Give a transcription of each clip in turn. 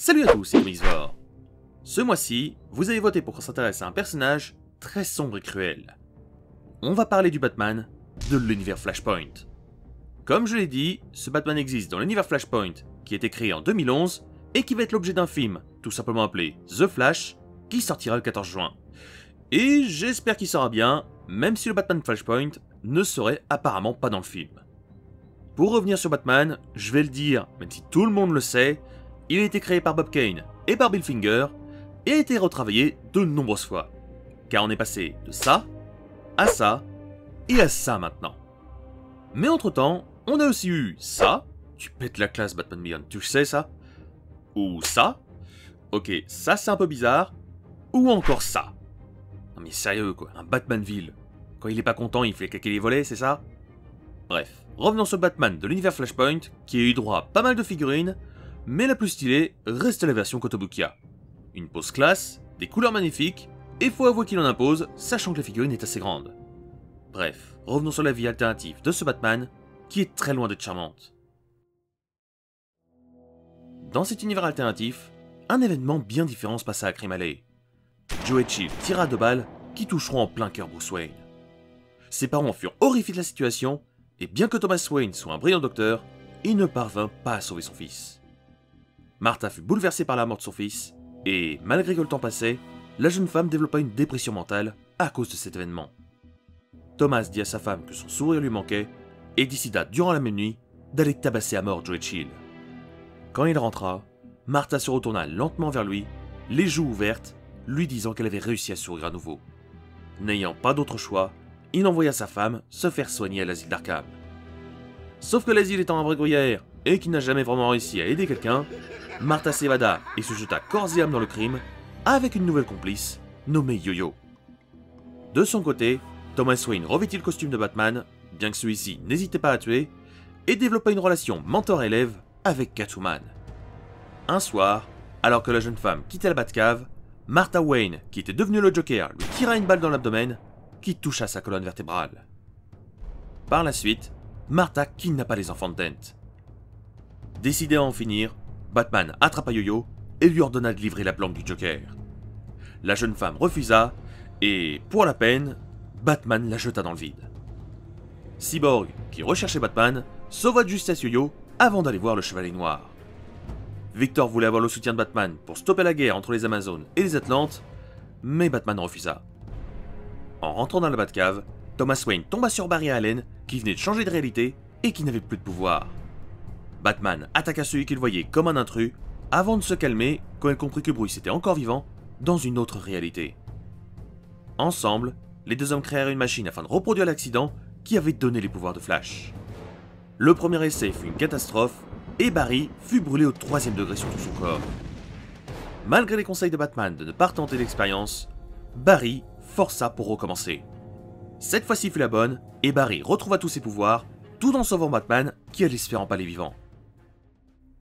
Salut à tous, c'est Mixvor. Ce mois-ci, vous avez voté pour qu'on s'intéresse à un personnage très sombre et cruel. On va parler du Batman de l'univers Flashpoint. Comme je l'ai dit, ce Batman existe dans l'univers Flashpoint qui a été créé en 2011 et qui va être l'objet d'un film, tout simplement appelé The Flash, qui sortira le 14 juin. Et j'espère qu'il sera bien, même si le Batman Flashpoint ne serait apparemment pas dans le film. Pour revenir sur Batman, je vais le dire, même si tout le monde le sait, il a été créé par Bob Kane et par Bill Finger et a été retravaillé de nombreuses fois. Car on est passé de ça, à ça et à ça maintenant. Mais entre temps, on a aussi eu ça, tu pètes la classe Batman Beyond, tu sais ça? Ou ça, ok ça c'est un peu bizarre, ou encore ça. Non mais sérieux quoi, un Batmanville. Quand il est pas content il fait claquer les volets, c'est ça? Bref, revenons sur Batman de l'univers Flashpoint, qui a eu droit à pas mal de figurines, mais la plus stylée reste la version Kotobukiya. Une pose classe, des couleurs magnifiques, et faut avouer qu'il en impose, sachant que la figurine est assez grande. Bref, revenons sur la vie alternative de ce Batman, qui est très loin d'être charmante. Dans cet univers alternatif, un événement bien différent se passa à Crime Alley. Joe et Chill tirent à 2 balles qui toucheront en plein cœur Bruce Wayne. Ses parents furent horrifiés de la situation, et bien que Thomas Wayne soit un brillant docteur, il ne parvint pas à sauver son fils. Martha fut bouleversée par la mort de son fils, et malgré que le temps passait, la jeune femme développa une dépression mentale à cause de cet événement. Thomas dit à sa femme que son sourire lui manquait, et décida durant la même nuit d'aller tabasser à mort Joe et Chill. Quand il rentra, Martha se retourna lentement vers lui, les joues ouvertes, lui disant qu'elle avait réussi à sourire à nouveau. N'ayant pas d'autre choix, il envoya sa femme se faire soigner à l'asile d'Arkham. Sauf que l'asile étant un vrai gruyère, et qu'il n'a jamais vraiment réussi à aider quelqu'un, Martha s'évada et se jeta corps et âme dans le crime, avec une nouvelle complice, nommée Yo-Yo. De son côté, Thomas Wayne revêtit le costume de Batman, bien que celui-ci n'hésitait pas à tuer, et développa une relation mentor-élève avec Catwoman. Un soir, alors que la jeune femme quittait la Batcave, Martha Wayne, qui était devenue le Joker, lui tira une balle dans l'abdomen, qui toucha sa colonne vertébrale. Par la suite, Martha kidnappa les enfants de Dent. Décidé à en finir, Batman attrapa Yo-Yo et lui ordonna de livrer la planque du Joker. La jeune femme refusa, et pour la peine, Batman la jeta dans le vide. Cyborg, qui recherchait Batman, sauva de justesse Yo-Yo avant d'aller voir le Chevalier Noir. Victor voulait avoir le soutien de Batman pour stopper la guerre entre les Amazones et les Atlantes, mais Batman refusa. En rentrant dans la Batcave, Thomas Wayne tomba sur Barry Allen, qui venait de changer de réalité et qui n'avait plus de pouvoir. Batman attaqua celui qu'il voyait comme un intrus, avant de se calmer quand elle comprit que Bruce était encore vivant, dans une autre réalité. Ensemble, les deux hommes créèrent une machine afin de reproduire l'accident qui avait donné les pouvoirs de Flash. Le premier essai fut une catastrophe, et Barry fut brûlé au 3e degré sur tout son corps. Malgré les conseils de Batman de ne pas retenter l'expérience, Barry força pour recommencer. Cette fois-ci fut la bonne, et Barry retrouva tous ses pouvoirs, tout en sauvant Batman qui allait se faire empaler vivant.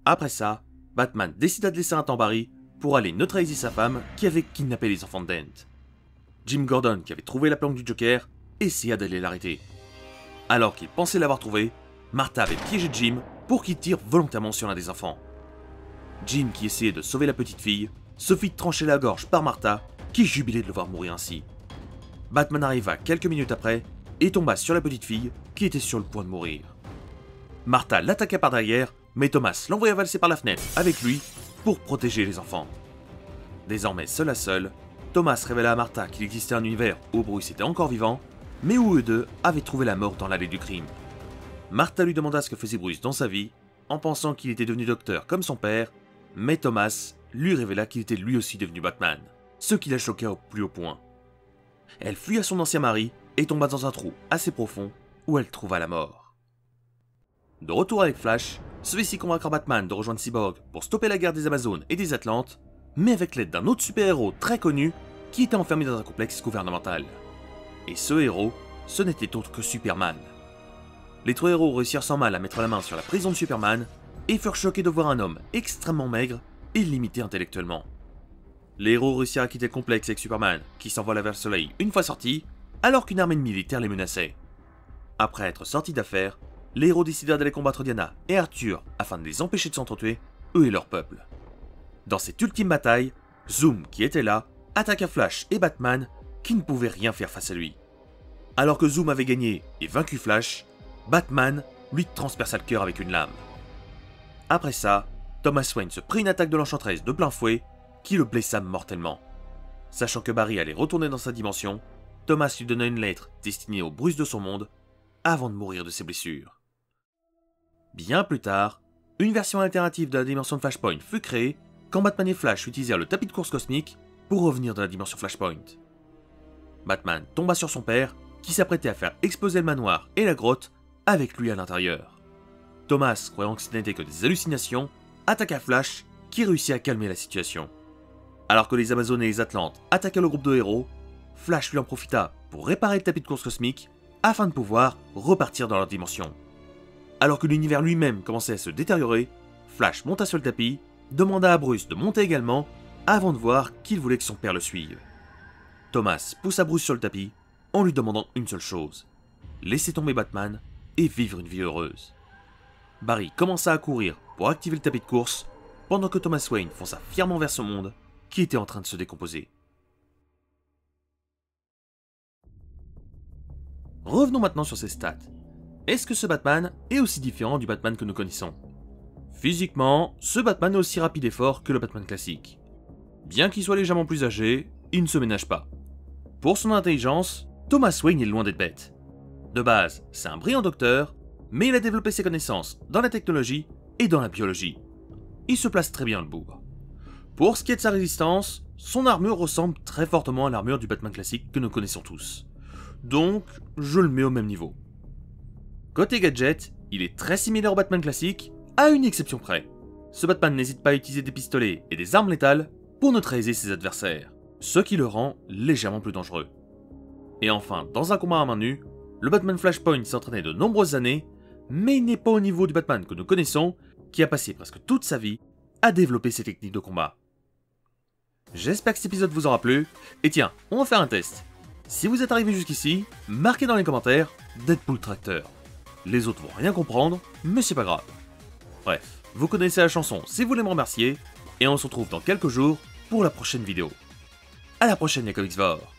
Après ça, Batman décida de laisser un temps Barry pour aller neutraliser sa femme qui avait kidnappé les enfants de Dent. Jim Gordon, qui avait trouvé la planque du Joker, essaya d'aller l'arrêter. Alors qu'il pensait l'avoir trouvé, Martha avait piégé Jim pour qu'il tire volontairement sur l'un des enfants. Jim, qui essayait de sauver la petite fille, se fit trancher la gorge par Martha, qui jubilait de le voir mourir ainsi. Batman arriva quelques minutes après et tomba sur la petite fille qui était sur le point de mourir. Martha l'attaqua par derrière, mais Thomas l'envoya valser par la fenêtre avec lui pour protéger les enfants. Désormais seul à seul, Thomas révéla à Martha qu'il existait un univers où Bruce était encore vivant, mais où eux deux avaient trouvé la mort dans l'allée du crime. Martha lui demanda ce que faisait Bruce dans sa vie, en pensant qu'il était devenu docteur comme son père, mais Thomas lui révéla qu'il était lui aussi devenu Batman, ce qui la choqua au plus haut point. Elle fuit à son ancien mari et tomba dans un trou assez profond où elle trouva la mort. De retour avec Flash, celui-ci convaincra Batman de rejoindre Cyborg pour stopper la guerre des Amazones et des Atlantes, mais avec l'aide d'un autre super-héros très connu qui était enfermé dans un complexe gouvernemental. Et ce héros, ce n'était autre que Superman. Les 3 héros réussirent sans mal à mettre la main sur la prison de Superman et furent choqués de voir un homme extrêmement maigre et limité intellectuellement. Les héros réussirent à quitter le complexe avec Superman, qui s'envola vers le soleil une fois sorti, alors qu'une armée de militaires les menaçait. Après être sortis d'affaires, les héros décidèrent d'aller combattre Diana et Arthur afin de les empêcher de s'entretuer, eux et leur peuple. Dans cette ultime bataille, Zoom, qui était là, attaqua Flash et Batman, qui ne pouvaient rien faire face à lui. Alors que Zoom avait gagné et vaincu Flash, Batman lui transperça le cœur avec une lame. Après ça, Thomas Wayne se prit une attaque de l'Enchantresse de plein fouet, qui le blessa mortellement. Sachant que Barry allait retourner dans sa dimension, Thomas lui donna une lettre destinée aux Bruce de son monde, avant de mourir de ses blessures. Bien plus tard, une version alternative de la dimension de Flashpoint fut créée quand Batman et Flash utilisèrent le tapis de course cosmique pour revenir dans la dimension Flashpoint. Batman tomba sur son père, qui s'apprêtait à faire exploser le manoir et la grotte avec lui à l'intérieur. Thomas, croyant que ce n'était que des hallucinations, attaqua Flash, qui réussit à calmer la situation. Alors que les Amazones et les Atlantes attaquaient le groupe de héros, Flash lui en profita pour réparer le tapis de course cosmique afin de pouvoir repartir dans leur dimension. Alors que l'univers lui-même commençait à se détériorer, Flash monta sur le tapis, demanda à Bruce de monter également, avant de voir qu'il voulait que son père le suive. Thomas poussa Bruce sur le tapis, en lui demandant une seule chose, laisser tomber Batman et vivre une vie heureuse. Barry commença à courir pour activer le tapis de course, pendant que Thomas Wayne fonça fièrement vers ce monde, qui était en train de se décomposer. Revenons maintenant sur ses stats. Est-ce que ce Batman est aussi différent du Batman que nous connaissons? Physiquement, ce Batman est aussi rapide et fort que le Batman classique. Bien qu'il soit légèrement plus âgé, il ne se ménage pas. Pour son intelligence, Thomas Wayne est loin d'être bête. De base, c'est un brillant docteur, mais il a développé ses connaissances dans la technologie et dans la biologie. Il se place très bien le bougre. Pour ce qui est de sa résistance, son armure ressemble très fortement à l'armure du Batman classique que nous connaissons tous. Donc, je le mets au même niveau. Côté gadget, il est très similaire au Batman classique, à une exception près. Ce Batman n'hésite pas à utiliser des pistolets et des armes létales pour neutraliser ses adversaires, ce qui le rend légèrement plus dangereux. Et enfin, dans un combat à main nue, le Batman Flashpoint s'est entraîné de nombreuses années, mais il n'est pas au niveau du Batman que nous connaissons, qui a passé presque toute sa vie à développer ses techniques de combat. J'espère que cet épisode vous aura plu, et tiens, on va faire un test. Si vous êtes arrivé jusqu'ici, marquez dans les commentaires Deadpool Tracteur. Les autres vont rien comprendre, mais c'est pas grave. Bref, vous connaissez la chanson si vous voulez me remercier, et on se retrouve dans quelques jours pour la prochaine vidéo. A la prochaine les Comicsvores.